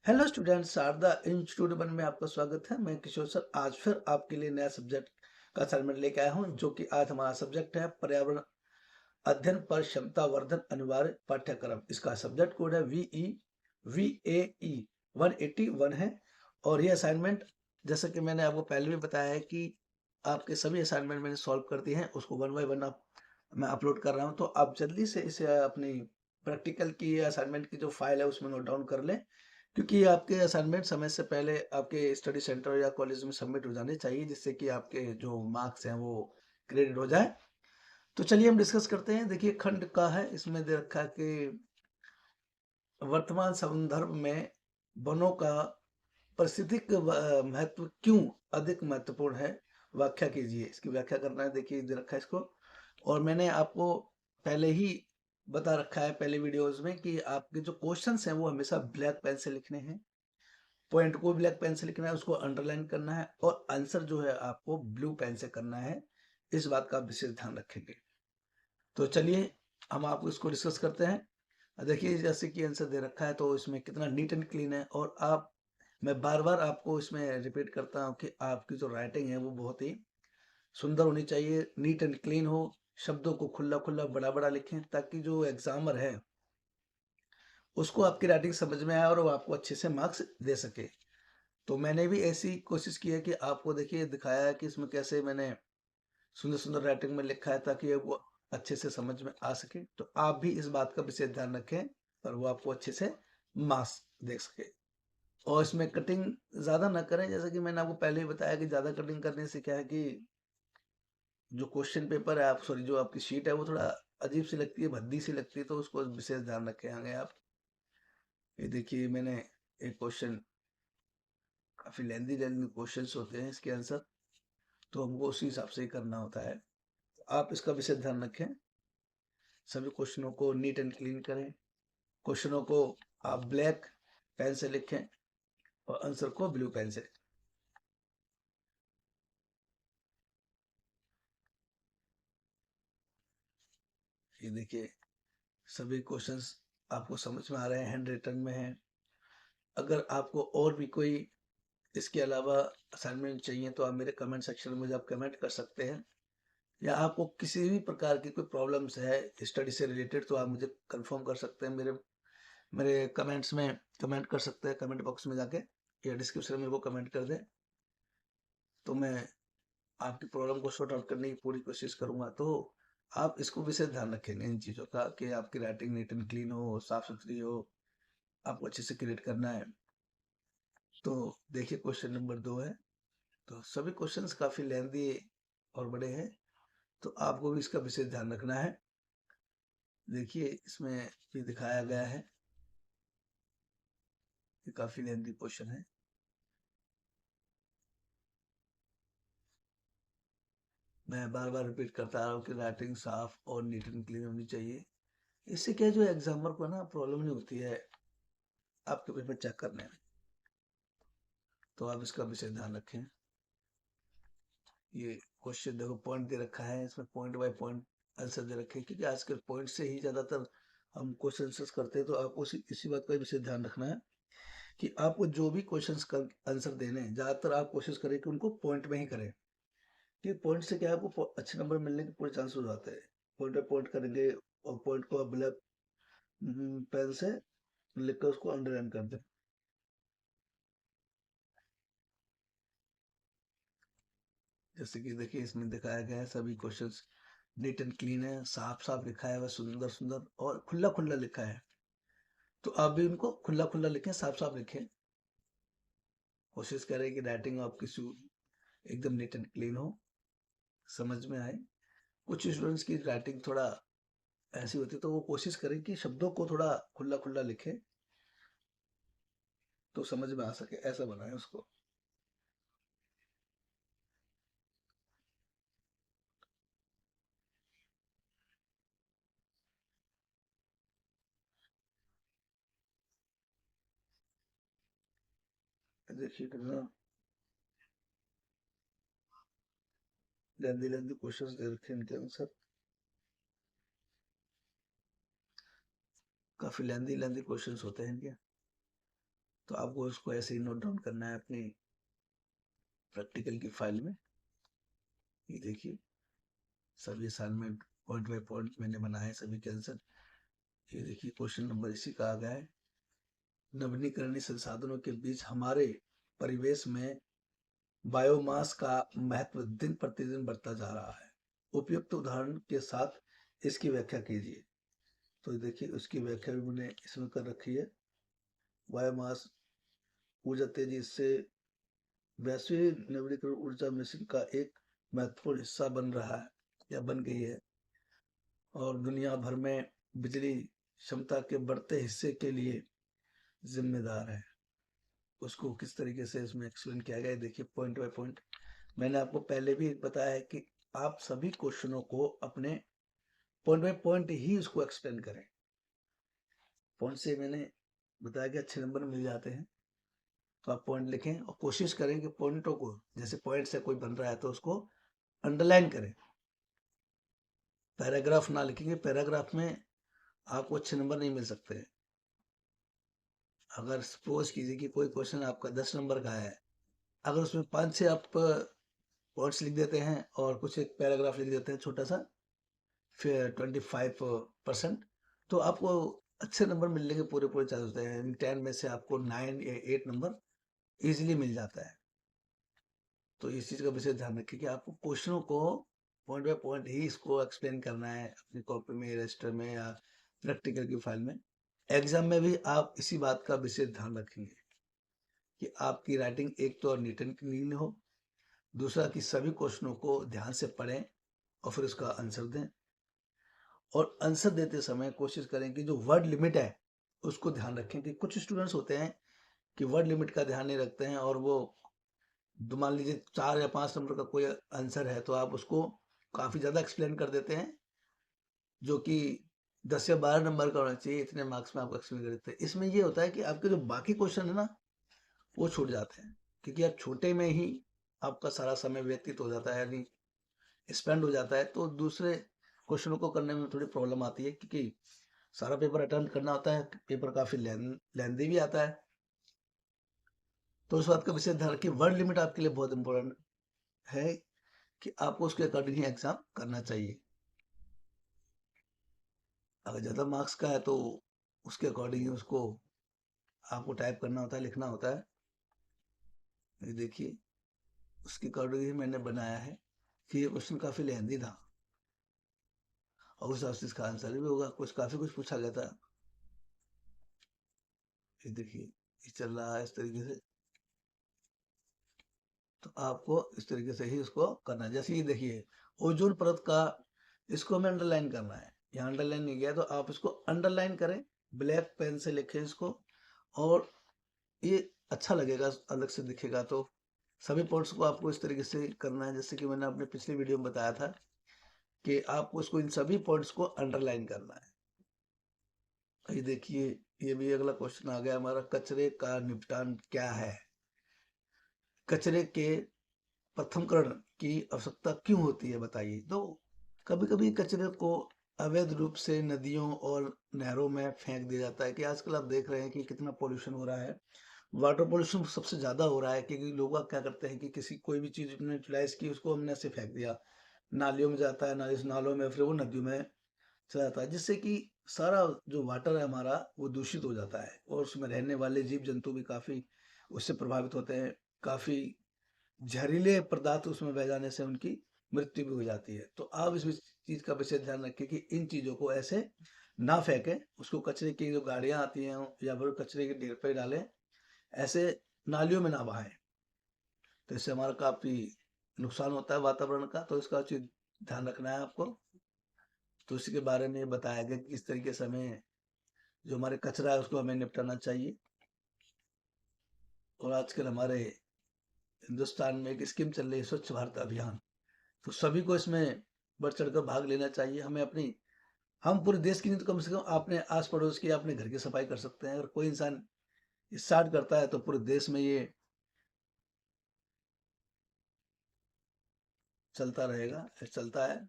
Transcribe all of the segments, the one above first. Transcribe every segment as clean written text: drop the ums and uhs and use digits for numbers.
Hello students, Sharda institute one में आपका स्वागत है। मैं किशोर सर आज फिर आपके लिए नया सब्जेक्ट का असाइनमेंट लेके आया हूं, जो कि आज हमारा सब्जेक्ट है पर्यावरण अध्ययन पर क्षमता वर्धन अनिवार्य पाठ्यक्रम। इसका सब्जेक्ट कोड है VAE 181 है। और ये असाइनमेंट, जैसा कि मैंने आपको पहले भी बताया है कि आपके सभी असाइनमेंट मैंने सॉल्व कर दिए हैं, उसको वन बाय वन आप मैं अपलोड कर रहा हूँ। तो आप जल्दी से इसे अपनी प्रैक्टिकल की असाइनमेंट की जो फाइल है उसमें नोट डाउन कर लें, क्योंकि ये आपके असाइनमेंट समय से पहले आपके स्टडी सेंटर या कॉलेज में सबमिट हो जाने चाहिए, जिससे कि आपके जो मार्क्स हैं वो क्रेडिट हो जाए। तो चलिए हम डिस्कस करते हैं। देखिए, खंड का है, इसमें दे रखा है कि वर्तमान संदर्भ में वनों का पारिस्थितिक महत्व क्यों अधिक महत्वपूर्ण है, व्याख्या कीजिए। इसकी व्याख्या करना है। देखिए दे रखा है इसको, और मैंने आपको पहले ही बता रखा है पहले वीडियोस में कि आपके जो क्वेश्चंस हैं वो हमेशा ब्लैक पेन से लिखने हैं। पॉइंट को ब्लैक पेन से लिखना है, उसको अंडरलाइन करना है, और आंसर जो है आपको ब्लू पेन से करना है। इस बात का विशेष ध्यान रखेंगे। तो चलिए हम आपको इसको डिस्कस करते हैं। देखिए, जैसे कि आंसर दे रखा है तो इसमें कितना नीट एंड क्लीन है। और आप मैं बार बार आपको इसमें रिपीट करता हूँ कि आपकी जो राइटिंग है वो बहुत ही सुंदर होनी चाहिए, नीट एंड क्लीन हो। शब्दों को खुला खुला बड़ा बड़ा लिखें, ताकि जो एग्जामर है उसको आपकी राइटिंग समझ में आए और वो आपको अच्छे से मार्क्स दे सके। तो मैंने भी ऐसी कोशिश की है कि आपको देखिए दिखाया है कि इसमें कैसे मैंने सुंदर सुंदर राइटिंग में लिखा है, ताकि वो अच्छे से समझ में आ सके। तो आप भी इस बात का विशेष ध्यान रखें और वो आपको अच्छे से मार्क्स दे सके। और इसमें कटिंग ज़्यादा ना करें, जैसे कि मैंने आपको पहले ही बताया कि ज़्यादा कटिंग करने से क्या है कि जो क्वेश्चन पेपर है, आप सॉरी जो आपकी शीट है वो थोड़ा अजीब सी लगती है, भद्दी सी लगती है। तो उसको विशेष ध्यान रखें आगे आप। ये देखिए, मैंने एक क्वेश्चन, काफ़ी लेंदी लेंदी क्वेश्चंस होते हैं इसके आंसर, तो हमको उसी हिसाब से ही करना होता है। आप इसका विशेष ध्यान रखें। सभी क्वेश्चनों को नीट एंड क्लीन करें। क्वेश्चनों को आप ब्लैक पेन से लिखें और आंसर को ब्लू पेन से लिखें। ये देखिए, सभी क्वेश्चंस आपको समझ में आ रहे हैं, हैंड रिटन में है। अगर आपको और भी कोई इसके अलावा असाइनमेंट चाहिए तो आप मेरे कमेंट सेक्शन में मुझे आप कमेंट कर सकते हैं, या आपको किसी भी प्रकार की कोई प्रॉब्लम्स है स्टडी से रिलेटेड तो आप मुझे कंफर्म कर सकते हैं। मेरे मेरे कमेंट्स में कमेंट कर सकते हैं, कमेंट बॉक्स में जाके, या डिस्क्रिप्शन में वो कमेंट कर दें। तो मैं आपकी प्रॉब्लम को सॉर्ट आउट करने की पूरी कोशिश करूंगा। तो आप इसको विशेष ध्यान रखेंगे इन चीज़ों का, कि आपकी राइटिंग नीट एंड क्लीन हो, साफ सुथरी हो, आपको अच्छे से क्रिएट करना है। तो देखिए, क्वेश्चन नंबर 2 है। तो सभी क्वेश्चंस काफ़ी लेंदी और बड़े हैं, तो आपको भी इसका विशेष ध्यान रखना है। देखिए, इसमें भी दिखाया गया है कि काफ़ी लेंदी क्वेश्चन है। मैं बार बार रिपीट करता आ रहा हूँ कि राइटिंग साफ और नीट एंड क्लीन होनी चाहिए। इससे क्या है, जो एग्जामर को ना प्रॉब्लम नहीं होती है आपके पेपर चेक करने में। तो आप इसका विशेष ध्यान रखें। ये क्वेश्चन देखो, पॉइंट दे रखा है, इसमें पॉइंट बाय पॉइंट आंसर दे रखे हैं, क्योंकि आजकल पॉइंट से ही ज़्यादातर हम क्वेश्चन आंसर्स करते हैं। तो आपको इसी बात का विशेष ध्यान रखना है कि आपको जो भी क्वेश्चंस का आंसर देने हैं, ज़्यादातर आप कोशिश करें कि उनको पॉइंट में ही करें। कि पॉइंट से क्या है, आपको अच्छे नंबर मिलने के पूरे चांस हो जाते हैं। पॉइंट बाय पॉइंट करेंगे, और पॉइंट को आप ब्लैक पेन से लिख कर उसको अंडरलाइन कर दें। जैसे कि देखिए, इसमें दिखाया गया है सभी क्वेश्चंस नीट एंड क्लीन है, साफ साफ लिखा है, वह सुंदर सुंदर और खुला खुला लिखा है। तो आप भी उनको खुला खुला लिखें, साफ साफ लिखें। कोशिश करें कि राइटिंग आपकी एकदम नीट एंड क्लीन हो, समझ में आए। कुछ स्टूडेंट्स की राइटिंग थोड़ा ऐसी होती है, तो वो कोशिश करें कि शब्दों को थोड़ा खुला खुला लिखें, तो समझ में आ सके, ऐसा बनाएं उसको। देखिए कितना लेंदी लेंदी क्वेश्चंस दे रखे हैं इनके आंसर, काफी लेंदी लेंदी क्वेश्चंस होते हैं इनके। तो आपको उसको ऐसे ही नोट डाउन करना है अपनी प्रैक्टिकल की फाइल में। ये देखिए सभी असाइनमेंट पॉइंट बाय पॉइंट मैंने बनाए सभी के आंसर। ये देखिए क्वेश्चन नंबर इसी का आ गया है, नवीनीकरणीय संसाधनों के बीच हमारे परिवेश में बायोमास का महत्व दिन प्रतिदिन बढ़ता जा रहा है। उपयुक्त उदाहरण के साथ इसकी व्याख्या कीजिए। तो देखिए उसकी व्याख्या भी मैंने इसमें कर रखी है। बायोमास ऊर्जा तेजी से वैश्विक नवीनीकरण ऊर्जा मिशन का एक महत्वपूर्ण हिस्सा बन रहा है या बन गई है, और दुनिया भर में बिजली क्षमता के बढ़ते हिस्से के लिए जिम्मेदार है। उसको किस तरीके से इसमें एक्सप्लेन किया गया है, देखिए पॉइंट बाय पॉइंट। मैंने आपको पहले भी बताया है कि आप सभी क्वेश्चनों को अपने पॉइंट बाय पॉइंट ही उसको एक्सप्लेन करें। पॉइंट से मैंने बताया कि अच्छे नंबर मिल जाते हैं, तो आप पॉइंट लिखें और कोशिश करें कि पॉइंटों को, जैसे पॉइंट से कोई बन रहा है तो उसको अंडरलाइन करें। पैराग्राफ ना लिखेंगे, पैराग्राफ में आपको अच्छे नंबर नहीं मिल सकते। अगर सपोज कीजिए कि कोई क्वेश्चन आपका 10 नंबर का है, अगर उसमें 5-6 आप पॉइंट्स लिख देते हैं और कुछ एक पैराग्राफ लिख देते हैं छोटा सा, फिर 25%, तो आपको अच्छे नंबर मिलने के पूरे पूरे चांस होते हैं। 10 में से आपको 9 या 8 नंबर इजीली मिल जाता है। तो इस चीज़ का विशेष ध्यान रखिए कि आपको क्वेश्चनों को पॉइंट बाय पॉइंट ही इसको एक्सप्लेन करना है अपनी कॉपी में, रजिस्टर में या प्रैक्टिकल की फाइल में। एग्जाम में भी आप इसी बात का विशेष ध्यान रखेंगे कि आपकी राइटिंग एक तो नीट एंड क्लीन हो, दूसरा कि सभी क्वेश्चनों को ध्यान से पढ़ें और फिर उसका आंसर दें। और आंसर देते समय कोशिश करें कि जो वर्ड लिमिट है उसको ध्यान रखें, कि कुछ स्टूडेंट्स होते हैं कि वर्ड लिमिट का ध्यान नहीं रखते हैं, और वो मान लीजिए 4 या 5 नंबर का कोई आंसर है तो आप उसको काफ़ी ज़्यादा एक्सप्लेन कर देते हैं, जो कि 10 या 12 नंबर का होना चाहिए, इतने मार्क्स में आपको एक्सप्लेन कर देते हैं। इसमें ये होता है कि आपके जो बाकी क्वेश्चन है ना वो छूट जाते हैं, क्योंकि आप छोटे में ही आपका सारा समय व्यतीत हो जाता है, यानी स्पेंड हो जाता है, तो दूसरे क्वेश्चनों को करने में थोड़ी प्रॉब्लम आती है, क्योंकि सारा पेपर अटेम्प्ट करना होता है, पेपर काफ़ी लेंदी भी आता है। तो उस बात का विशेष ध्यान रखिए, वर्ड लिमिट आपके लिए बहुत इंपॉर्टेंट है कि आपको उसके अकॉर्डिंग ही एग्जाम करना चाहिए। अगर ज़्यादा मार्क्स का है तो उसके अकॉर्डिंग ही उसको आपको टाइप करना होता है, लिखना होता है। ये देखिए उसके अकॉर्डिंग ही मैंने बनाया है कि ये क्वेश्चन काफ़ी लेंदी था, और उस हिसाब से इसका आंसर भी होगा। कुछ काफ़ी कुछ पूछा गया था। ये देखिए ये चल रहा है इस तरीके से, तो आपको इस तरीके से ही उसको करना है। जैसे ये देखिए ओजोन परत का, इसको हमें अंडरलाइन करना है। यहाँ अंडरलाइन नहीं गया तो आप इसको अंडरलाइन करें, ब्लैक पेन से लिखें इसको, और ये अच्छा लगेगा, अलग से दिखेगा। तो सभी पॉइंट्स को आपको इस तरीके से करना है, जैसे कि मैंने अपने पिछले वीडियो में बताया था कि आपको इसको, इन सभी पॉइंट्स को अंडरलाइन करना है। ये देखिए ये भी अगला क्वेश्चन आ गया हमारा, कचरे का निपटान क्या है। कचरे के प्रथमकरण की आवश्यकता क्यों होती है बताइए। तो कभी कभी कचरे को अवैध रूप से नदियों और नहरों में फेंक दिया जाता है, कि आजकल आप देख रहे हैं कि कितना पोल्यूशन हो रहा है। वाटर पोल्यूशन सबसे ज़्यादा हो रहा है, क्योंकि लोग क्या करते हैं कि किसी कोई भी चीज़ उन्होंने यूटिलाइज की, उसको हमने ऐसे फेंक दिया, नालियों में जाता है, नालों में, फिर वो नदियों में चला जाता है, जिससे कि सारा जो वाटर है हमारा वो दूषित हो जाता है, और उसमें रहने वाले जीव जंतु भी काफ़ी उससे प्रभावित होते हैं। काफ़ी जहरीले पदार्थ उसमें बह जाने से उनकी मृत्यु भी हो जाती है। तो आप इस चीज़ का विशेष ध्यान रखें कि इन चीज़ों को ऐसे ना फेंकें, उसको कचरे की जो गाड़ियाँ आती हैं या फिर कचरे के ढेर पे डालें, ऐसे नालियों में ना बहाएं। तो इससे हमारा काफ़ी नुकसान होता है वातावरण का, तो इसका उचित ध्यान रखना है आपको। तो इसी के बारे में बताया गया कि किस तरीके से हमें जो हमारे कचरा है उसको हमें निपटाना चाहिए। और आजकल हमारे हिंदुस्तान में एक स्कीम चल रही है, स्वच्छ भारत अभियान, तो सभी को इसमें बढ़ चढ़कर भाग लेना चाहिए। हमें अपनी, हम पूरे देश की नहीं तो कम से कम अपने आस पड़ोस की, अपने घर की सफाई कर सकते हैं। अगर कोई इंसान स्टार्ट करता है तो पूरे देश में ये चलता रहेगा, चलता है।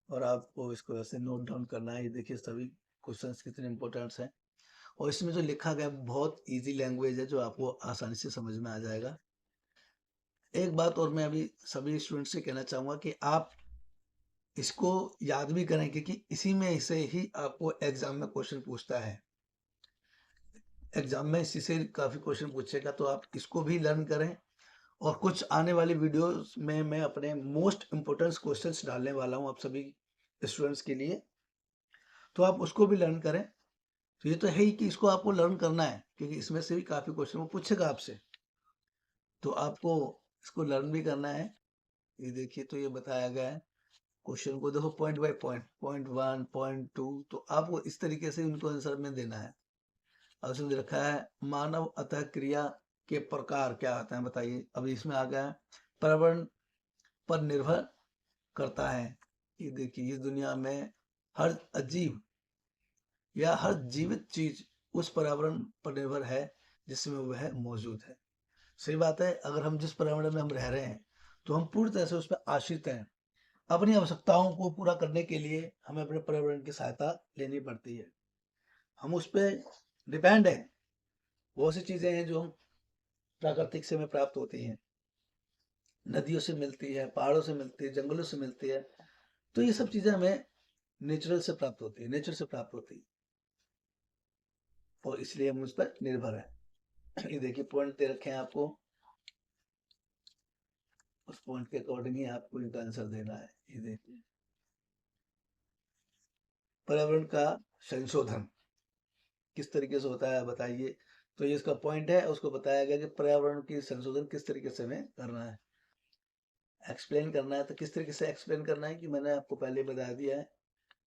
और आपको इसको ऐसे नोट डाउन करना है। ये देखिए सभी क्वेश्चंस कितने इंपॉर्टेंट्स हैं। और इसमें जो लिखा गया है बहुत इजी लैंग्वेज है, जो आपको आसानी से समझ में आ जाएगा। एक बात और मैं अभी सभी स्टूडेंट्स से कहना चाहूँगा कि आप इसको याद भी करें, क्योंकि इसी में से ही आपको एग्जाम में क्वेश्चन पूछता है। एग्जाम में इसी से काफ़ी क्वेश्चन पूछेगा, तो आप इसको भी लर्न करें। और कुछ आने वाली वीडियोस में मैं अपने मोस्ट इम्पोर्टेंट क्वेश्चंस डालने वाला हूं आप सभी स्टूडेंट्स के लिए, तो आप उसको भी लर्न करें। तो ये तो है ही कि इसको आपको लर्न करना है, क्योंकि इसमें से भी काफ़ी क्वेश्चन वो पूछेगा आपसे, तो आपको इसको लर्न भी करना है। ये देखिए, तो ये बताया गया है, क्वेश्चन को देखो point by point, point 1 point 2, तो आपको इस तरीके से उनको आंसर में देना है। अब इसमें दे रखा है मानव अतः क्रिया के प्रकार क्या होते हैं बताइए। अभी इसमें आ गया है पर्यावरण पर निर्भर करता है। ये देखिए, इस दुनिया में हर अजीब या हर जीवित चीज उस पर्यावरण पर निर्भर है जिसमें वह मौजूद है। सही बात है, अगर हम जिस पर्यावरण में हम रह रहे हैं तो हम पूरी तरह से उस पर आश्रित हैं। अपनी आवश्यकताओं को पूरा करने के लिए हमें अपने पर्यावरण की सहायता लेनी पड़ती है, हम उस पर डिपेंड है। बहुत सी चीजें हैं जो हम प्राकृतिक से हमें प्राप्त होती हैं, नदियों से मिलती है, पहाड़ों से मिलती है, जंगलों से मिलती है। तो ये सब चीजें हमें नेचुरल से प्राप्त होती है, नेचर से प्राप्त होती है, और इसलिए हम उस पर निर्भर है। ये देखिए, पॉइंट दे रखे हैं आपको, उस पॉइंट के अकॉर्डिंग ही आपको इनका आंसर देना है। ये देखिए, पर्यावरण का संशोधन किस तरीके से होता है बताइए। तो ये इसका पॉइंट है, उसको बताया गया कि पर्यावरण की संशोधन किस तरीके से हमें करना है, एक्सप्लेन करना है। तो किस तरीके से एक्सप्लेन करना है कि मैंने आपको पहले बता दिया है,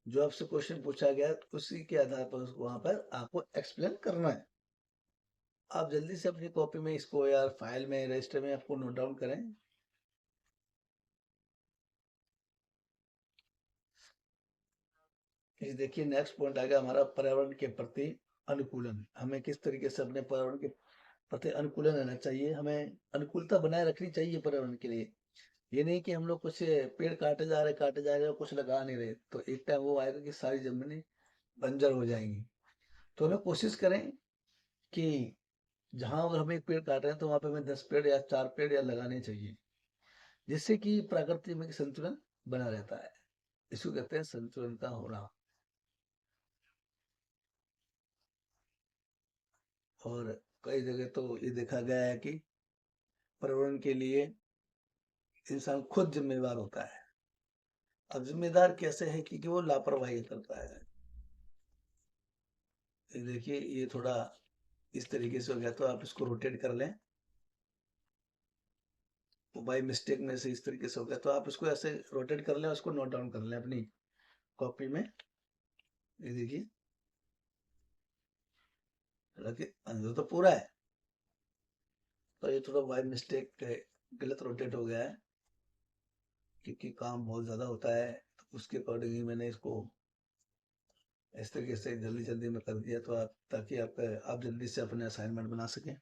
जो आपसे क्वेश्चन पूछा गया उसी के आधार पर उसको वहां पर आपको एक्सप्लेन करना है। आप जल्दी से अपनी कॉपी में इसको या फाइल में रजिस्टर में आपको नोट डाउन करें। ये देखिए, नेक्स्ट पॉइंट आ गया हमारा पर्यावरण के प्रति अनुकूलन। हमें किस तरीके से अपने पर्यावरण के प्रति अनुकूलन रहना चाहिए, हमें अनुकूलता बनाए रखनी चाहिए पर्यावरण के लिए। ये नहीं कि हम लोग कुछ पेड़ काटे जा रहे और कुछ लगा नहीं रहे, तो एक टाइम वो आएगा कि सारी जमीनें बंजर हो जाएंगी। तो हमें कोशिश करें कि जहां अगर हम एक पेड़ काट रहे हैं तो वहां पे हमें 10 पेड़ या 4 पेड़ या लगाने चाहिए, जिससे कि प्रकृति में संतुलन बना रहता है। इसको कहते हैं संतुलन का होना। और कई जगह तो ये देखा गया है कि पर्यावरण के लिए इंसान खुद जिम्मेदार होता है। अब जिम्मेदार कैसे है कि वो लापरवाही करता है। ये देखिए, ये थोड़ा इस तरीके से हो गया, तो आप इसको रोटेट कर लें। वो बाई मिस्टेक में से इस तरीके से हो गया, तो आप इसको ऐसे रोटेट कर लें, उसको नोट डाउन कर लें अपनी कॉपी में। ये देखिए, हालांकि अंदर तो पूरा है, तो ये थोड़ा बाई मिस्टेक गलत रोटेट हो गया है, क्योंकि काम बहुत ज़्यादा होता है, तो उसके अकॉर्डिंग ही मैंने इसको इस तरीके से जल्दी जल्दी में कर दिया, तो आप ताकि आप जल्दी से अपने असाइनमेंट बना सकें।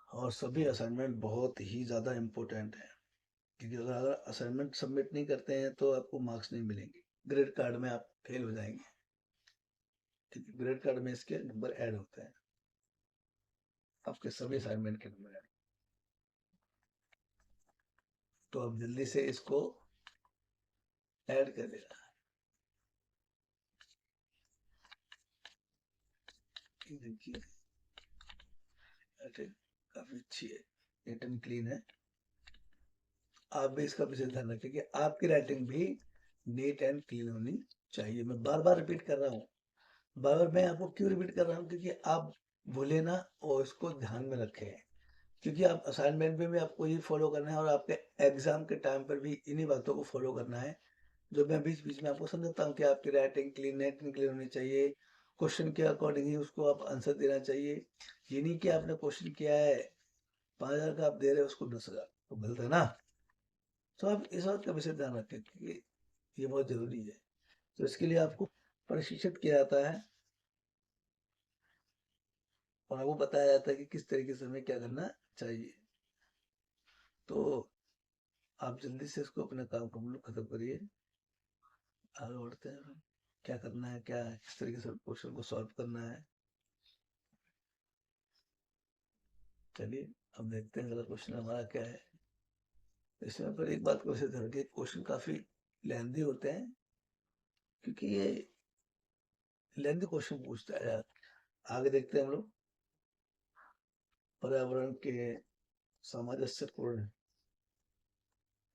और सभी असाइनमेंट बहुत ही ज़्यादा इम्पोर्टेंट है, क्योंकि अगर असाइनमेंट सबमिट नहीं करते हैं तो आपको मार्क्स नहीं मिलेंगे, ग्रेड कार्ड में आप फेल हो जाएंगे, क्योंकि ग्रेड कार्ड में इसके नंबर ऐड होते हैं, आपके सभी असाइनमेंट के नंबर ऐड। तो अब जल्दी से इसको ऐड कर देना। देखिए, काफी अच्छी है, नीट एंड क्लीन है। आप भी इसका विशेष ध्यान रखें कि आपकी राइटिंग भी नीट एंड क्लीन होनी चाहिए। मैं बार बार रिपीट कर रहा हूँ, बार बार मैं आपको क्यों रिपीट कर रहा हूँ, क्योंकि आप भूले ना और इसको ध्यान में रखें। क्योंकि आप असाइनमेंट में भी आपको ये फॉलो करना है और आपके एग्जाम के टाइम पर भी इन्हीं बातों को फॉलो करना है, जो मैं बीच बीच में आपको समझाता हूँ कि आपकी writing clean, net and clean होनी चाहिए। क्वेश्चन के अकॉर्डिंग ही उसको आप आंसर देना चाहिए। ये नहीं कि आपने क्वेश्चन किया है 5,000 का, आप दे रहे हो उसको 10,000, तो मिलता है ना। तो आप इस बात का विशेष ध्यान रखें कि ये बहुत जरूरी है। तो इसके लिए आपको प्रशिक्षित किया जाता है और आपको बताया जाता है कि किस तरीके से हमें क्या करना चाहिए। तो आप जल्दी से इसको अपना काम खत्म करिए, आगे बढ़ते हैं। क्या करना है, क्या है, किस तरीके से क्वेश्चन को सॉल्व करना है। चलिए अब देखते हैं अगला क्वेश्चन हमारा क्या है। इसमें पर एक बात को ध्यान रखिए, क्वेश्चन काफी लेंदी होते हैं, क्योंकि ये लेंदी क्वेश्चन पूछता है यार। आगे देखते हैं हम लोग। पर्यावरण के सामंजस्यपूर्ण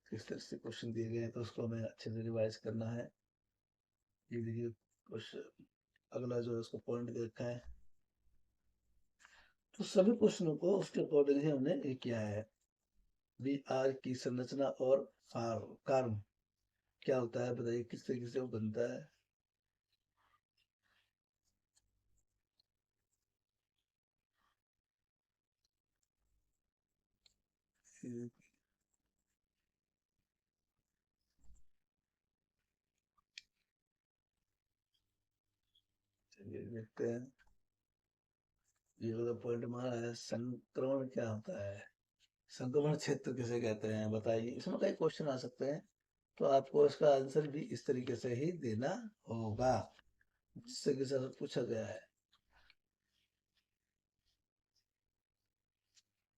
किस तरह से क्वेश्चन दिए गए हैं, तो उसको हमें अच्छे से रिवाइज करना है। ये देखिए क्वेश्चन अगला जो है उसको पॉइंट दे रखा है, तो सभी क्वेश्चनों को उसके अकॉर्डिंग ही हमने ये किया है। वी आर की संरचना और कार्य क्या होता है, बताइए किस तरीके से वो बनता है। ये- चलिए देखते हैं। ये वाला पॉइंट हमारा है, संक्रमण क्या होता है, संक्रमण क्षेत्र किसे कहते हैं, बताइए। इसमें कई क्वेश्चन आ सकते हैं, तो आपको इसका आंसर भी इस तरीके से ही देना होगा जिस तरीके से पूछा गया है।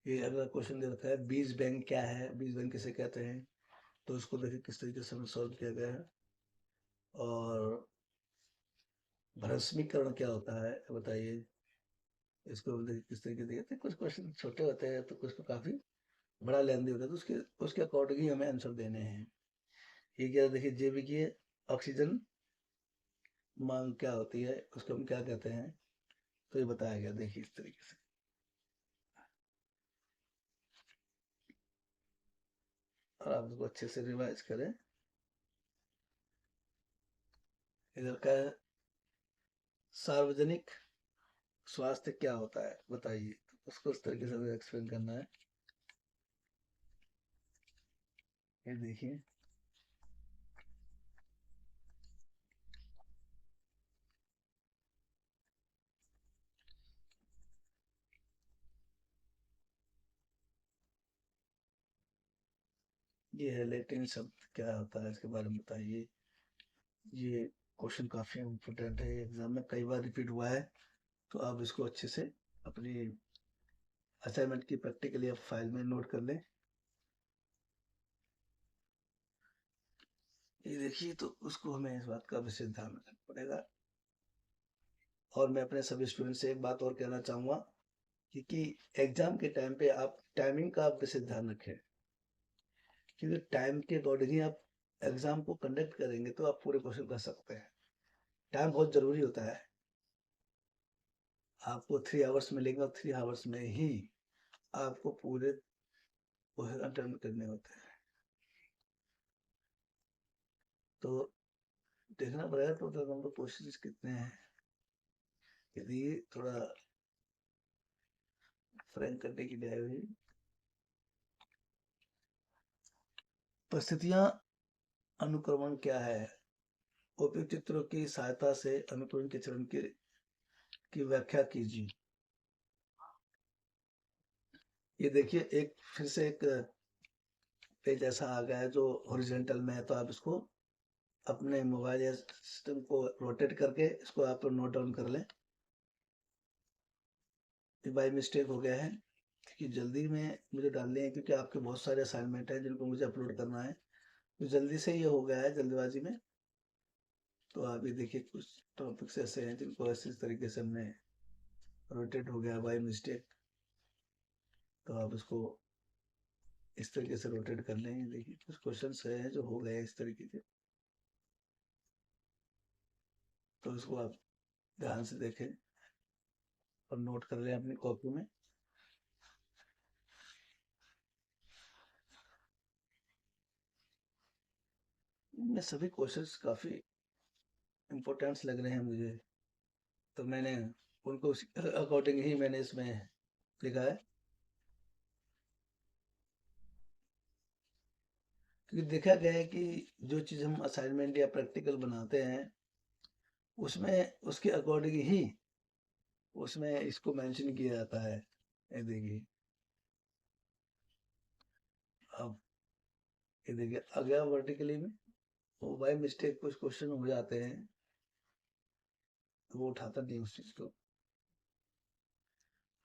ये अगला क्वेश्चन दे रखा है, बीज बैंक क्या है, बीज बैंक किसे कहते हैं, तो उसको देखिए किस तरीके से हमें सॉल्व किया गया है। और भ्रष्मीकरण क्या होता है, बताइए। इसको देखिए किस तरीके से दिए थे। कुछ क्वेश्चन छोटे होते हैं तो कुछ तो काफी बड़ा लेंदी होता है, तो उसके उसके अकॉर्डिंग ही हमें आंसर देने हैं। ये क्या देखिए, जे भी की ऑक्सीजन मांग क्या होती है, उसको हम क्या कहते हैं, तो ये बताया गया देखिए इस तरीके से। और आप इसको अच्छे से रिवाइज करें। इधर का है, सार्वजनिक स्वास्थ्य क्या होता है, बताइए। तो उसको इस तरीके से एक्सप्लेन करना है। ये देखिए, ये है लैटिन शब्द क्या होता है, इसके बारे में बताइए। ये क्वेश्चन काफी इम्पोर्टेंट है, एग्जाम में कई बार रिपीट हुआ है, तो आप इसको अच्छे से अपनी असाइनमेंट की प्रैक्टिकली आप फाइल में नोट कर लें। ये देखिए, तो उसको हमें इस बात का विशेष ध्यान रखना पड़ेगा। और मैं अपने सभी स्टूडेंट से एक बात और कहना चाहूंगा कि एग्जाम के टाइम पे आप टाइमिंग का आप विशेष ध्यान रखें, क्योंकि टाइम के अकॉर्डिंग ही आप एग्जाम को कंडक्ट करेंगे तो आप पूरे क्वेश्चन कर सकते हैं। टाइम बहुत जरूरी होता है। आपको 3 आवर्स मिलेंगे और 3 आवर्स में ही आपको पूरे क्वेश्चन अटेम्प्ट करने होते हैं। तो देखना पड़ेगा टोटल नंबर क्वेश्चन कितने हैं। यदि थोड़ा फ्रैंक करने की बजाय हुई परिस्थितियां, अनुक्रमण क्या है, उपयुक्त चित्रों की सहायता से अनुक्रमण के चरण की व्याख्या कीजिए। ये देखिए, एक फिर से एक पेज ऐसा आ गया है जो हॉरिजॉन्टल में है, तो आप इसको अपने मोबाइल या सिस्टम को रोटेट करके इसको आप नोट डाउन कर लें। ये बाई मिस्टेक हो गया है, क्योंकि जल्दी में मुझे डालने हैं, क्योंकि आपके बहुत सारे असाइनमेंट हैं जिनको मुझे अपलोड करना है, तो जल्दी से ये हो गया है जल्दबाजी में। तो आप ये देखिए, कुछ टॉपिक्स ऐसे हैं जिनको ऐसे तरीके से हमने रोटेट हो गया बाई मिस्टेक, तो आप इसको इस तरीके से रोटेट कर लें। देखिए कुछ क्वेश्चंस हैं जो हो गए इस तरीके से, तो इसको आप ध्यान से देखें और नोट कर लें अपनी कॉपी में। इनमें सभी क्वेश्चंस काफ़ी इम्पोर्टेंट्स लग रहे हैं मुझे, तो मैंने उनको उसी अकॉर्डिंग ही मैंने इसमें लिखा है। क्योंकि देखा गया है कि जो चीज़ हम असाइनमेंट या प्रैक्टिकल बनाते हैं, उसमें उसके अकॉर्डिंग ही उसमें इसको मेंशन किया जाता है। ये देखिए, अब ये देखिए, अगला वर्टिकली में वो बाई मिस्टेक कुछ क्वेश्चन हो जाते हैं, वो उठाता नहीं उस चीज को।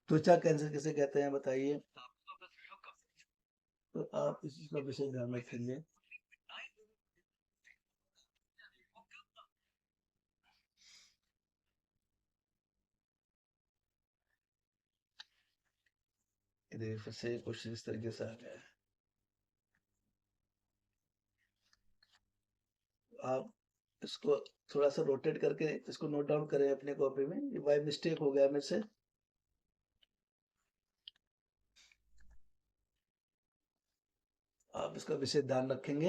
त्वचा कैंसर किसे कहते हैं बताइए? तो आप इस चीज का विशेष ध्यान रखेंगे। ये देखिए फिर से क्वेश्चन इस तरीके से आ गया है। आप इसको थोड़ा सा रोटेट करके इसको नोट डाउन करें अपने कॉपी में। ये बाय मिस्टेक हो गया मेरे से। आप इसका विशेष ध्यान रखेंगे।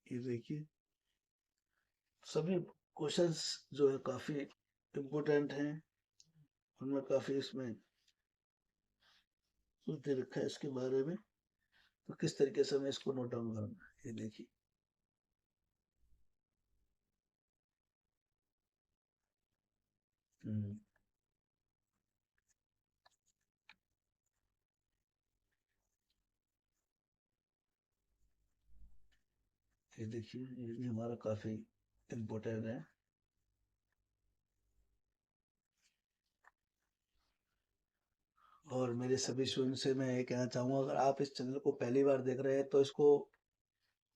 ये देखिए सभी क्वेश्चंस जो है काफी इम्पोर्टेंट हैं। उनमें काफी इसमें सोच दे रखा है इसके बारे में। तो किस तरीके से हमें इसको नोट डाउन करना है ये देखिए। हम्म, ये देखिए ये भी हमारा काफी इम्पोर्टेंट है। और मेरे सभी स्टूडेंट्स से मैं ये कहना चाहूंगा, अगर आप इस चैनल को पहली बार देख रहे हैं तो इसको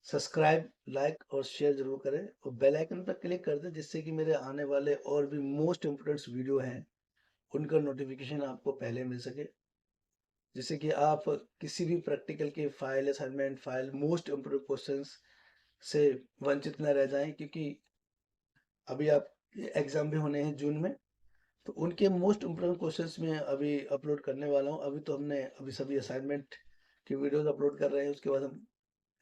सब्सक्राइब, लाइक और शेयर जरूर करें और बेल आइकन पर क्लिक कर दें, जिससे कि मेरे आने वाले और भी मोस्ट इम्पोर्टेंट वीडियो हैं उनका नोटिफिकेशन आपको पहले मिल सके, जिससे कि आप किसी भी प्रैक्टिकल की file, assignment file, most important questions से वंचित न रह जाएं। क्योंकि अभी आप एग्जाम भी होने हैं जून में, तो उनके मोस्ट इम्पोर्टेंट क्वेश्चंस में अभी अपलोड करने वाला हूँ। अभी तो हमने अभी सभी असाइनमेंट की वीडियोस अपलोड कर रहे हैं, उसके बाद हम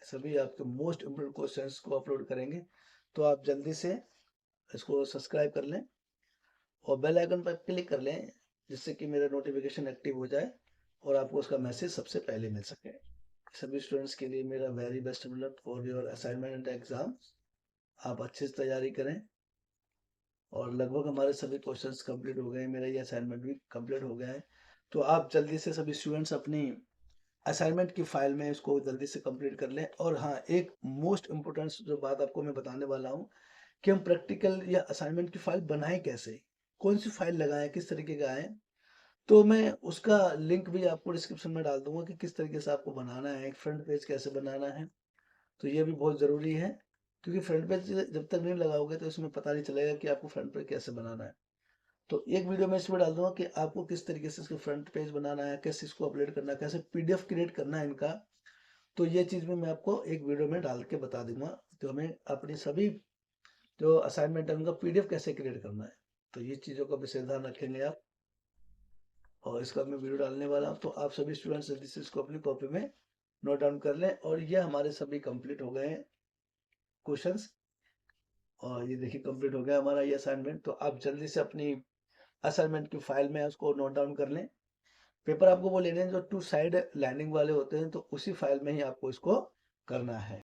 सभी आपके मोस्ट इम्पोर्टेंट क्वेश्चंस को अपलोड करेंगे। तो आप जल्दी से इसको सब्सक्राइब कर लें और बेल आइकन पर क्लिक कर लें, जिससे कि मेरा नोटिफिकेशन एक्टिव हो जाए और आपको उसका मैसेज सबसे पहले मिल सके। सभी स्टूडेंट्स के लिए मेरा very best of luck for your assignment and exam. आप अच्छे से तैयारी करें। और लगभग हमारे सभी क्वेश्चंस कंप्लीट हो गए, मेरा ये असाइनमेंट भी कंप्लीट हो गया है। तो आप जल्दी से सभी स्टूडेंट्स अपनी असाइनमेंट की फाइल में इसको जल्दी से कंप्लीट कर लें। और हाँ, एक मोस्ट इम्पोर्टेंट जो बात आपको मैं बताने वाला हूँ कि हम प्रैक्टिकल या असाइनमेंट की फाइल बनाएं कैसे, कौन सी फाइल लगाएं, किस तरीके का आए। तो मैं उसका लिंक भी आपको डिस्क्रिप्शन में डाल दूंगा कि किस तरीके से आपको बनाना है, एक फ्रंट पेज कैसे बनाना है। तो ये भी बहुत ज़रूरी है, क्योंकि फ्रंट पेज जब तक नहीं लगाओगे तो इसमें पता नहीं चलेगा कि आपको फ्रंट पेज कैसे बनाना है। तो एक वीडियो में इसमें डाल दूंगा कि आपको किस तरीके से इसको फ्रंट पेज बनाना है, कैसे इसको अपलोड करना है, कैसे पीडीएफ क्रिएट करना है इनका। तो ये चीज़ भी मैं आपको एक वीडियो में डाल के बता दूंगा। तो हमें अपनी सभी जो असाइनमेंट है उनका पीडीएफ कैसे क्रिएट करना है। तो ये चीज़ों का विशेष ध्यान रखेंगे आप। और इसका मैं वीडियो डालने वाला हूँ, तो आप सभी स्टूडेंट्स जल्दी से इसको अपनी कॉपी में नोट डाउन कर लें। और ये हमारे सभी कंप्लीट हो गए हैं क्वेश्चंस। और ये देखिए कंप्लीट हो गया हमारा ये असाइनमेंट। तो आप जल्दी से अपनी असाइनमेंट की फाइल में उसको नोट डाउन कर लें। पेपर आपको वो लेने हैं जो टू साइड लाइनिंग वाले होते हैं, तो उसी फाइल में ही आपको इसको करना है।